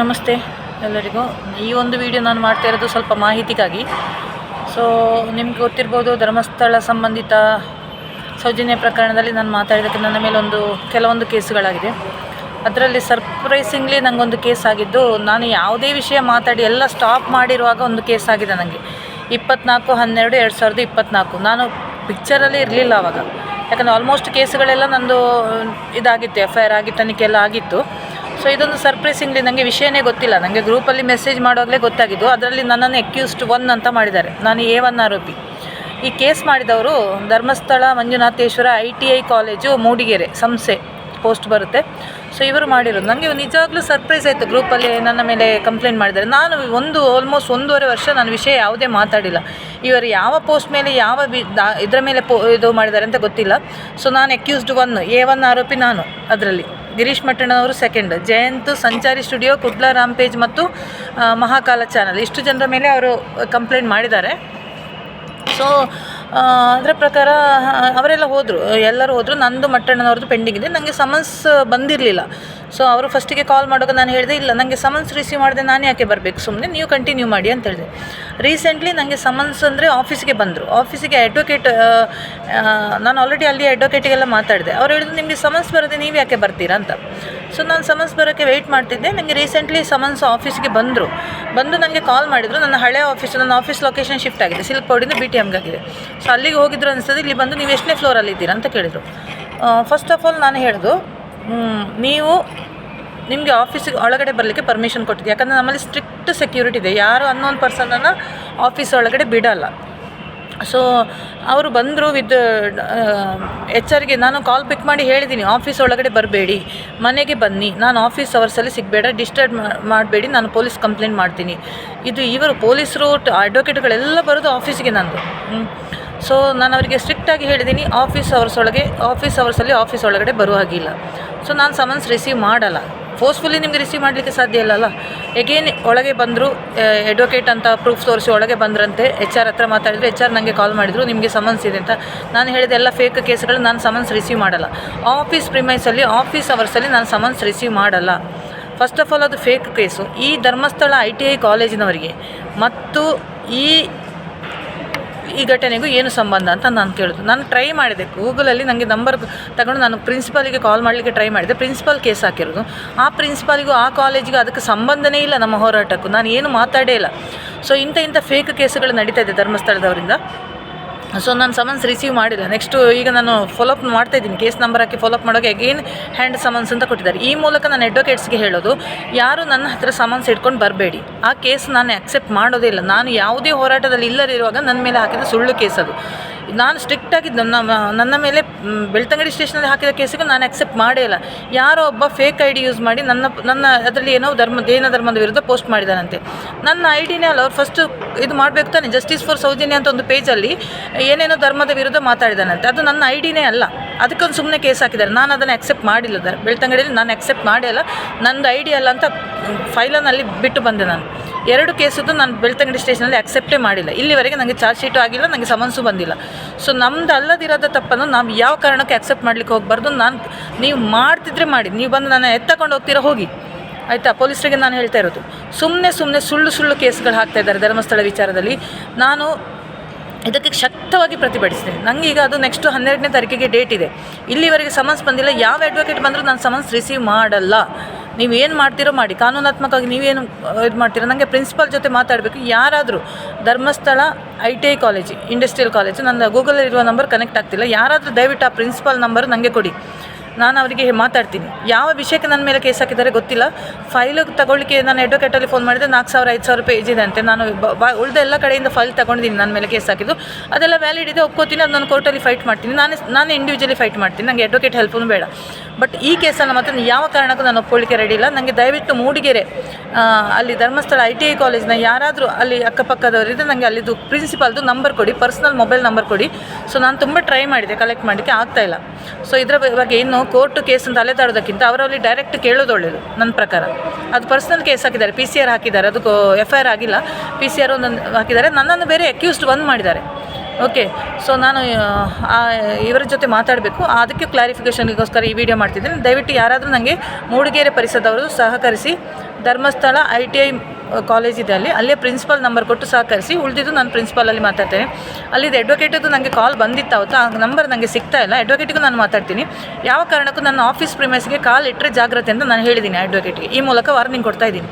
ನಮಸ್ತೆ ಎಲ್ಲರಿಗೂ. ಈ ಒಂದು ವಿಡಿಯೋ ನಾನು ಮಾಡ್ತಾ ಇರೋದು ಸ್ವಲ್ಪ ಮಾಹಿತಿಗಾಗಿ. ಸೊ ನಿಮ್ಗೆ ಗೊತ್ತಿರ್ಬೋದು, ಧರ್ಮಸ್ಥಳ ಸಂಬಂಧಿತ ಸೌಜನ್ಯ ಪ್ರಕರಣದಲ್ಲಿ ನಾನು ಮಾತಾಡಿದ್ದಕ್ಕೆ ನನ್ನ ಮೇಲೆ ಕೆಲವೊಂದು ಕೇಸುಗಳಾಗಿದೆ. ಅದರಲ್ಲಿ ಸರ್ಪ್ರೈಸಿಂಗ್ಲಿ ನನಗೊಂದು ಕೇಸ್ ಆಗಿದ್ದು, ನಾನು ಯಾವುದೇ ವಿಷಯ ಮಾತಾಡಿ ಎಲ್ಲ ಸ್ಟಾಪ್ ಮಾಡಿರುವಾಗ ಒಂದು ಕೇಸ್ ಆಗಿದೆ ನನಗೆ. 24/12/2024. ನಾನು ಪಿಕ್ಚರಲ್ಲಿ ಇರಲಿಲ್ಲ ಆವಾಗ, ಯಾಕಂದರೆ ಆಲ್ಮೋಸ್ಟ್ ಕೇಸುಗಳೆಲ್ಲ ನಂದು ಇದಾಗಿತ್ತು, FIR ಆಗಿ ತನಿಖೆ ಎಲ್ಲ ಆಗಿತ್ತು. ಸೊ ಇದೊಂದು ಸರ್ಪ್ರೈಸಿಂಗ್ಲಿ ನನಗೆ ವಿಷಯನೇ ಗೊತ್ತಿಲ್ಲ. ನನಗೆ ಗ್ರೂಪಲ್ಲಿ ಮೆಸೇಜ್ ಮಾಡುವಾಗಲೇ ಗೊತ್ತಾಗಿದ್ದು. ಅದರಲ್ಲಿ ನನ್ನನ್ನು ಅಕ್ಯೂಸ್ಡ್ 1 ಅಂತ ಮಾಡಿದ್ದಾರೆ. ನಾನು A1 ಆರೋಪಿ. ಈ ಕೇಸ್ ಮಾಡಿದವರು ಧರ್ಮಸ್ಥಳ ಮಂಜುನಾಥೇಶ್ವರ ITI ಕಾಲೇಜು ಮೂಡಿಗೆರೆ ಸಂಸ್ಥೆ ಪೋಸ್ಟ್ ಬರುತ್ತೆ. ಸೊ ಇವರು ಮಾಡಿರೋದು. ನನಗೆ ನಿಜವಾಗ್ಲೂ ಸರ್ಪ್ರೈಸ್ ಆಯಿತು. ಗ್ರೂಪಲ್ಲಿ ನನ್ನ ಮೇಲೆ ಕಂಪ್ಲೇಂಟ್ ಮಾಡಿದ್ದಾರೆ. ನಾನು ಆಲ್ಮೋಸ್ಟ್ 1.5 ವರ್ಷ ನಾನು ವಿಷಯ ಯಾವುದೇ ಮಾತಾಡಿಲ್ಲ. ಇವರು ಯಾವ ಪೋಸ್ಟ್ ಮೇಲೆ ಇದರ ಮೇಲೆ ಇದು ಮಾಡಿದ್ದಾರೆ ಅಂತ ಗೊತ್ತಿಲ್ಲ. ಸೊ ನಾನು ಅಕ್ಯೂಸ್ಡ್ 1, A1 ಆರೋಪಿ ನಾನು. ಅದರಲ್ಲಿ ಗಿರೀಶ್ ಮಟ್ಟಣ್ಣವರು 2nd, ಜಯಂತ್ ಸಂಚಾರಿ ಸ್ಟುಡಿಯೋ, ಕುಡ್ಲ ರಾಂಪೇಜ್ ಮತ್ತು ಮಹಾಕಾಲ ಚಾನಲ್, ಇಷ್ಟು ಜನರ ಮೇಲೆ ಅವರು ಕಂಪ್ಲೇಂಟ್ ಮಾಡಿದ್ದಾರೆ. ಸೊ ಅದರ ಪ್ರಕಾರ ಅವರೆಲ್ಲ ಎಲ್ಲರೂ ಹೋದರು. ನಂದು ಮಟ್ಟಣ್ಣನವ್ರದ್ದು ಪೆಂಡಿಂಗ್ ಇದೆ. ನನಗೆ ಸಮನ್ಸ್ ಬಂದಿರಲಿಲ್ಲ. ಸೊ ಅವರು ಫಸ್ಟಿಗೆ ಕಾಲ್ ಮಾಡುವಾಗ ನಾನು ಹೇಳಿದೆ, ಇಲ್ಲ ನನಗೆ ಸಮನ್ಸ್ ರಿಸೀವ್ ಮಾಡಿದೆ, ನಾನು ಯಾಕೆ ಬರಬೇಕು, ಸುಮ್ಮನೆ ನೀವು ಕಂಟಿನ್ಯೂ ಮಾಡಿ ಅಂತ ಹೇಳಿದೆ. ರೀಸೆಂಟ್ಲಿ ನನಗೆ ಸಮನ್ಸ್ ಅಂದರೆ ಆಫೀಸಿಗೆ ಬಂದರು. ಆಫೀಸಿಗೆ ಅಡ್ವೊಕೇಟ್, ನಾನು ಆಲ್ರೆಡಿ ಅಲ್ಲಿ ಅಡ್ವೊಕೇಟಿಗೆಲ್ಲ ಮಾತಾಡಿದೆ. ಅವ್ರು ಹೇಳಿದ್ರು, ನಿಮಗೆ ಸಮನ್ಸ್ ಬರುತ್ತೆ, ನೀವು ಯಾಕೆ ಬರ್ತೀರಾ ಅಂತ. ಸೊ ನಾನು ಸಮನ್ಸ್ ಬರೋಕ್ಕೆ ವೆಯ್ಟ್ ಮಾಡ್ತಿದ್ದೆ. ನನಗೆ ರೀಸೆಂಟ್ಲಿ ಸಮನ್ಸ್ ಆಫೀಸಿಗೆ ಬಂದು ನನಗೆ ಕಾಲ್ ಮಾಡಿದರು. ನನ್ನ ಹಳೆಯ ನನ್ನ ಆಫೀಸ್ ಲೊಕೇಶನ್ ಶಿಫ್ಟ್ ಆಗಿದೆ, ಸಿಲ್ಕ್ ಬೋರ್ಡಿಂದ BTMಗೆ ಆಗಿದೆ. ಸೊ ಅಲ್ಲಿಗೆ ಹೋಗಿದ್ರು ಅನಿಸ್ತದೆ. ಇಲ್ಲಿ ಬಂದು ನೀವು ಎಷ್ಟನೇ ಫ್ಲೋರಲ್ಲಿ ಇದ್ದೀರಾ ಅಂತ ಕೇಳಿದರು. ಫಸ್ಟ್ ಆಫ್ ಆಲ್ ನಾನು ಹೇಳಿದು, ನಿಮಗೆ ಆಫೀಸಿಗೆ ಒಳಗಡೆ ಬರಲಿಕ್ಕೆ ಪರ್ಮಿಷನ್ ಕೊಟ್ಟಿದ್ದೆ. ಯಾಕಂದರೆ ನಮ್ಮಲ್ಲಿ ಸ್ಟ್ರಿಕ್ಟ್ ಸೆಕ್ಯೂರಿಟಿ ಇದೆ, ಯಾರು ಅನ್ನೋನ್ ಪರ್ಸನನ್ನು ಆಫೀಸ್ ಒಳಗಡೆ ಬಿಡಲ್ಲ. ಸೊ ಅವರು ಬಂದರು ವಿತ್ HR ನಾನು ಕಾಲ್ ಪಿಕ್ ಮಾಡಿ ಹೇಳಿದ್ದೀನಿ, ಆಫೀಸ್ ಒಳಗಡೆ ಬರಬೇಡಿ, ಮನೆಗೆ ಬನ್ನಿ, ನಾನು ಆಫೀಸ್ ಅವರ್ಸಲ್ಲಿ ಸಿಗಬೇಡ, ಡಿಸ್ಟರ್ಬ್ ಮಾಡಬೇಡಿ, ನಾನು ಪೊಲೀಸ್ ಕಂಪ್ಲೇಂಟ್ ಮಾಡ್ತೀನಿ. ಇವರು ಪೊಲೀಸರು ಅಡ್ವೊಕೇಟ್ಗಳೆಲ್ಲ ಬರೋದು ಆಫೀಸಿಗೆ ನಂದು. ಸೊ ನಾನು ಅವರಿಗೆ ಸ್ಟ್ರಿಕ್ಟಾಗಿ ಹೇಳಿದ್ದೀನಿ, ಆಫೀಸ್ ಅವರ್ಸಲ್ಲಿ ಆಫೀಸ್ ಒಳಗಡೆ ಬರುವ ಹಾಗಿಲ್ಲ. ಸೊ ನಾನು ಸಮನ್ಸ್ ರಿಸೀವ್ ಮಾಡಲ್ಲ. ಫೋರ್ಸ್ಫುಲ್ಲಿ ನಿಮಗೆ ರಿಸೀವ್ ಮಾಡಲಿಕ್ಕೆ ಸಾಧ್ಯ ಇಲ್ಲಲ್ಲ. ಎಗೇನ್ ಒಳಗೆ ಬಂದರು, ಅಡ್ವೊಕೇಟ್ ಅಂತ ಪ್ರೂಫ್ ತೋರಿಸಿ ಒಳಗೆ ಬಂದ್ರಂತೆ. HR ಹತ್ರ ಮಾತಾಡಿದ್ರು. HR ನನಗೆ ಕಾಲ್ ಮಾಡಿದರು, ನಿಮಗೆ ಸಮನ್ಸ್ ಇದೆ ಅಂತ. ನಾನು ಹೇಳಿದೆ, ಎಲ್ಲ ಫೇಕ್ ಕೇಸ್ಗಳು, ನಾನು ಸಮನ್ಸ್ ರಿಸೀವ್ ಮಾಡಲ್ಲ. ಆಫೀಸ್ ಪ್ರಿಮೈಸಲ್ಲಿ ಆಫೀಸ್ ಅವರ್ಸಲ್ಲಿ ನಾನು ಸಮನ್ಸ್ ರಿಸೀವ್ ಮಾಡಲ್ಲ. ಫಸ್ಟ್ ಆಫ್ ಆಲ್ ಅದು ಫೇಕ್ ಕೇಸು. ಈ ಧರ್ಮಸ್ಥಳ ITI ಕಾಲೇಜಿನವರಿಗೆ ಮತ್ತು ಈ ಘಟನೆಗೂ ಏನು ಸಂಬಂಧ ಅಂತ ನಾನು ಕೇಳಿದ್ರು. ನಾನು ಟ್ರೈ ಮಾಡಿದೆ, ಗೂಗಲಲ್ಲಿ ನನಗೆ ನಂಬರ್ ತಗೊಂಡು ನಾನು ಪ್ರಿನ್ಸಿಪಾಲಿಗೆ ಕಾಲ್ ಮಾಡಲಿಕ್ಕೆ ಟ್ರೈ ಮಾಡಿದೆ. ಪ್ರಿನ್ಸಿಪಾಲ್ ಕೇಸ್ ಹಾಕಿರೋದು. ಆ ಪ್ರಿನ್ಸಿಪಾಲಿಗೂ ಆ ಕಾಲೇಜಿಗೂ ಅದಕ್ಕೆ ಸಂಬಂಧನೇ ಇಲ್ಲ, ನಮ್ಮ ಹೋರಾಟಕ್ಕೂ. ನಾನು ಏನು ಮಾತಾಡೇ ಇಲ್ಲ. ಸೊ ಇಂಥ ಫೇಕ್ ಕೇಸುಗಳು ನಡೀತಾ ಇದೆ ಧರ್ಮಸ್ಥಳದವರಿಂದ. ಸೊ ನಾನು ಸಮನ್ಸ್ ರಿಸೀವ್ ಮಾಡಿಲ್ಲ. ನೆಕ್ಸ್ಟು ಈಗ ನಾನು ಫಾಲೋಅಪ್ ಮಾಡ್ತಾಯಿದ್ದೀನಿ. ಕೇಸ್ ನಂಬರ್ ಹಾಕಿ ಫಾಲೋಅಪ್ ಮಾಡೋಕ್ಕೆ ಅಗೇನ್ ಹ್ಯಾಂಡ್ ಸಮನ್ಸ್ ಅಂತ ಕೊಟ್ಟಿದ್ದಾರೆ. ಈ ಮೂಲಕ ನಾನು ಅಡ್ವೊಕೇಟ್ಸ್ಗೆ ಹೇಳೋದು, ಯಾರು ನನ್ನ ಹತ್ರ ಸಮನ್ಸ್ ಇಟ್ಕೊಂಡು ಬರಬೇಡಿ. ಆ ಕೇಸ್ ನಾನು ಆಕ್ಸೆಪ್ಟ್ ಮಾಡೋದೇ ಇಲ್ಲ. ನಾನು ಯಾವುದೇ ಹೋರಾಟದಲ್ಲಿ ಇಲ್ಲದಿರುವಾಗ ನನ್ನ ಮೇಲೆ ಹಾಕಿದ ಸುಳ್ಳು ಕೇಸ್ ಅದು. ನಾನು ಸ್ಟ್ರಿಕ್ಟಾಗಿ ನನ್ನ ಮೇಲೆ ಬೆಳ್ತಂಗಡಿ ಸ್ಟೇಷನಲ್ಲಿ ಹಾಕಿದ ಕೇಸಿಗೂ ನಾನು ಆಕ್ಸೆಪ್ಟ್ ಮಾಡೇ ಇಲ್ಲ. ಯಾರೋ ಒಬ್ಬ ಫೇಕ್ ID ಯೂಸ್ ಮಾಡಿ ನನ್ನ ಅದರಲ್ಲಿ ಏನೋ ಜೈನ ಧರ್ಮದ ವಿರುದ್ಧ ಪೋಸ್ಟ್ ಮಾಡಿದ್ದಾನಂತೆ. ನನ್ನ IDನೇ ಅಲ್ಲ. ಅವ್ರು ಫಸ್ಟು ಇದು ಮಾಡಬೇಕು ತಾನೆ, ಜಸ್ಟಿಸ್ ಫಾರ್ ಸೌಜನ್ಯ ಅಂತ ಒಂದು ಪೇಜಲ್ಲಿ ಏನೇನೋ ಧರ್ಮದ ವಿರುದ್ಧ ಮಾತಾಡಿದ್ದಾನಂತೆ. ಅದು ನನ್ನ IDನೇ ಅಲ್ಲ. ಅದಕ್ಕೊಂದು ಸುಮ್ಮನೆ ಕೇಸ್ ಹಾಕಿದ್ದಾರೆ. ನಾನು ಅದನ್ನು ಆಕ್ಸೆಪ್ಟ್ ಮಾಡಿಲ್ಲ. ಬೆಳ್ತಂಗಡಿಯಲ್ಲಿ ನಾನು ಆಕ್ಸೆಪ್ಟ್ ಮಾಡೇ ಇಲ್ಲ. ನಂದು ID ಅಲ್ಲ ಅಂತ ಫೈಲನಲ್ಲಿ ಬಿಟ್ಟು ಬಂದೆ. ನಾನು 2 ಕೇಸದ್ದು ನಾನು ಬೆಳ್ತಂಗಡಿ ಸ್ಟೇಷನಲ್ಲಿ ಆಕ್ಸೆಪ್ಟೇ ಮಾಡಿಲ್ಲ. ಇಲ್ಲಿವರೆಗೆ ನನಗೆ ಚಾರ್ಜ್ ಶೀಟು ಆಗಿಲ್ಲ, ನನಗೆ ಸಮನ್ಸು ಬಂದಿಲ್ಲ. ಸೊ ನಮ್ದು ಅಲ್ಲದಿರೋದ ತಪ್ಪನ್ನು ನಾವು ಯಾವ ಕಾರಣಕ್ಕೆ ಆಕ್ಸೆಪ್ಟ್ ಮಾಡಲಿಕ್ಕೆ ಹೋಗಬಾರ್ದು. ನೀವು ಮಾಡ್ತಿದ್ರೆ ಮಾಡಿ, ನೀವು ಬಂದು ನನ್ನ ಎತ್ತಕೊಂಡು ಹೋಗ್ತೀರಾ ಹೋಗಿ, ಆಯಿತಾ. ಪೊಲೀಸರಿಗೆ ನಾನು ಹೇಳ್ತಾ ಇರೋದು, ಸುಮ್ಮನೆ ಸುಳ್ಳು ಕೇಸ್ಗಳು ಹಾಕ್ತಾಯಿದ್ದಾರೆ ಧರ್ಮಸ್ಥಳ ವಿಚಾರದಲ್ಲಿ. ನಾನು ಇದಕ್ಕೆ ಶಕ್ತವಾಗಿ ಪ್ರತಿಭಟಿಸ್ತೇನೆ. ನನಗೆ ಈಗ ಅದು ನೆಕ್ಸ್ಟ್ 12ನೇ ತಾರೀಕಿಗೆ ಡೇಟ್ ಇದೆ. ಇಲ್ಲಿವರೆಗೆ ಸಮನ್ಸ್ ಬಂದಿಲ್ಲ. ಯಾವ ಅಡ್ವೊಕೇಟ್ ಬಂದರೂ ನಾನು ಸಮನ್ಸ್ ರಿಸೀವ್ ಮಾಡಲ್ಲ. ನೀವೇನು ಮಾಡ್ತೀರೋ ಮಾಡಿ, ಕಾನೂನಾತ್ಮಕವಾಗಿ ನೀವೇನು ಇದು ಮಾಡ್ತೀರೋ. ನನಗೆ ಪ್ರಿನ್ಸಿಪಾಲ್ ಜೊತೆ ಮಾತಾಡಬೇಕು. ಯಾರಾದರೂ Dharmasthala ITI college, industrial college, ನನ್ನ ಗೂಗಲಲ್ಲಿರುವ ನಂಬರ್ ಕನೆಕ್ಟ್ ಆಗ್ತಿಲ್ಲ. ಯಾರಾದರೂ ದಯವಿಟ್ಟು ಆ ಪ್ರಿನ್ಸಿಪಾಲ್ ನಂಬರ್ ನನಗೆ ಕೊಡಿ, ನಾನು ಅವರಿಗೆ ಮಾತಾಡ್ತೀನಿ. ಯಾವ ವಿಷಯಕ್ಕೆ ನನ್ನ ಮೇಲೆ ಕೇಸ್ ಹಾಕಿದ್ದಾರೆ ಗೊತ್ತಿಲ್ಲ. ಫೈಲು ತಗೊಳ್ಳಿಕ್ಕೆ ನಾನು ಅಡ್ವೊಕೇಟಲ್ಲಿ ಫೋನ್ ಮಾಡಿದೆ. 4,000-5,000 ಪೇಜ್ ಇದೆ ಅಂತೆ. ನಾನು ಉಳಿದ ಎಲ್ಲ ಕಡೆಯಿಂದ ಫೈಲ್ ತಗೊಂಡಿದ್ದೀನಿ. ನನ್ನ ಮೇಲೆ ಕೇಸ್ ಹಾಕಿದ್ದು ಅದೆಲ್ಲ ವ್ಯಾಲಿಡ್ ಇದೆ, ಒಪ್ಕೋತೀನಿ. ಅದು ನಾನು ಕೋರ್ಟಲ್ಲಿ ಫೈಟ್ ಮಾಡ್ತೀನಿ. ನಾನು ಇಂಡಿವಿಜುವಲಿ ಫೈಟ್ ಮಾಡ್ತೀನಿ. ನನಗೆ ಅಡ್ವೊಕೇಟ್ ಹೆಲ್ಪೂ ಬೇಡ. ಬಟ್ ಈ ಕೇಸನ್ನು ಮಾತ್ರ ಯಾವ ಕಾರಣಕ್ಕೂ ನಾನು ಒಪ್ಕೊಳ್ಳಿಕ್ಕೆ ರೆಡಿ ಇಲ್ಲ. ನನಗೆ ದಯವಿಟ್ಟು ಮೂಡಿಗೆರೆ ಅಲ್ಲಿ ಧರ್ಮಸ್ಥಳ ITI ಕಾಲೇಜ್ನ ಯಾರಾದರೂ ಅಲ್ಲಿ ಅಕ್ಕಪಕ್ಕದವರಿದ್ದರೆ ನನಗೆ ಅಲ್ಲಿದ್ದು ಪ್ರಿನ್ಸಿಪಾಲ್ದು ನಂಬರ್ ಕೊಡಿ, ಪರ್ಸ್ನಲ್ ಮೊಬೈಲ್ ನಂಬರ್ ಕೊಡಿ. ಸೊ ನಾನು ತುಂಬ ಟ್ರೈ ಮಾಡಿದೆ, ಕಲೆಕ್ಟ್ ಮಾಡಲಿಕ್ಕೆ ಆಗ್ತಾಯಿಲ್ಲ. ಸೊ ಇದರ ಬಗ್ಗೆ ಇನ್ನು ಕೋರ್ಟ್ ಕೇಸ್ ಅಂತ ಅಲೆದಾಡೋದಕ್ಕಿಂತ ಅವರಲ್ಲಿ ಡೈರೆಕ್ಟ್ ಕೇಳೋದು ಒಳ್ಳೆಯದು ನನ್ನ ಪ್ರಕಾರ. ಅದು ಪರ್ಸ್ನಲ್ ಕೇಸ್ ಹಾಕಿದ್ದಾರೆ, PCR ಹಾಕಿದ್ದಾರೆ. ಅದಕ್ಕೂ FIR ಆಗಿಲ್ಲ, PCR ಒಂದೊಂದು ಹಾಕಿದ್ದಾರೆ. ನನ್ನನ್ನು ಬೇರೆ ಅಕ್ಯೂಸ್ಡ್ 1 ಮಾಡಿದ್ದಾರೆ. ಓಕೆ. ಸೊ ನಾನು ಇವರ ಜೊತೆ ಮಾತಾಡಬೇಕು, ಅದಕ್ಕೆ ಕ್ಲಾರಿಫಿಕೇಷನ್ಗೋಸ್ಕರ ಈ ವಿಡಿಯೋ ಮಾಡ್ತಿದ್ದೀನಿ. ದಯವಿಟ್ಟು ಯಾರಾದರೂ ನನಗೆ ಮೂಡಿಗೆರೆ ಪರಿಸರದವರು ಸಹಕರಿಸಿ, ಧರ್ಮಸ್ಥಳ ITI ಕಾಲೇಜ್ ಇದೆ, ಅಲ್ಲೇ ಪ್ರಿನ್ಸಿಪಲ್ ನಂಬರ್ ಕೊಟ್ಟು ಸಹಕರಿಸಿ. ಉಳಿದಿದ್ದು ನಾನು ಪ್ರಿನ್ಸಿಪಾಲಲ್ಲಿ ಮಾತಾಡ್ತೇನೆ. ಅಲ್ಲಿದ್ದು ಅಡ್ವೊಕೇಟದು ನನಗೆ ಕಾಲ್ ಬಂದಿತ್ತು ಅವತ್ತು, ಆ ನಂಬರ್ ನನಗೆ ಸಿಗ್ತಾ ಇಲ್ಲ. ಅಡ್ವೊಕೇಟಿಗೂ ನಾನು ಮಾತಾಡ್ತೀನಿ. ಯಾವ ಕಾರಣಕ್ಕೂ ನನ್ನ ಆಫೀಸ್ ಪ್ರಿಮೈಸ್ಗೆ ಕಾಲ್ ಇಟ್ಟರೆ ಜಾಗ್ರತೆ ಅಂತ ನಾನು ಹೇಳಿದ್ದೀನಿ ಅಡ್ವೊಕೇಟ್ಗೆ. ಈ ಮೂಲಕ ವಾರ್ನಿಂಗ್ ಕೊಡ್ತಾ ಇದ್ದೀನಿ.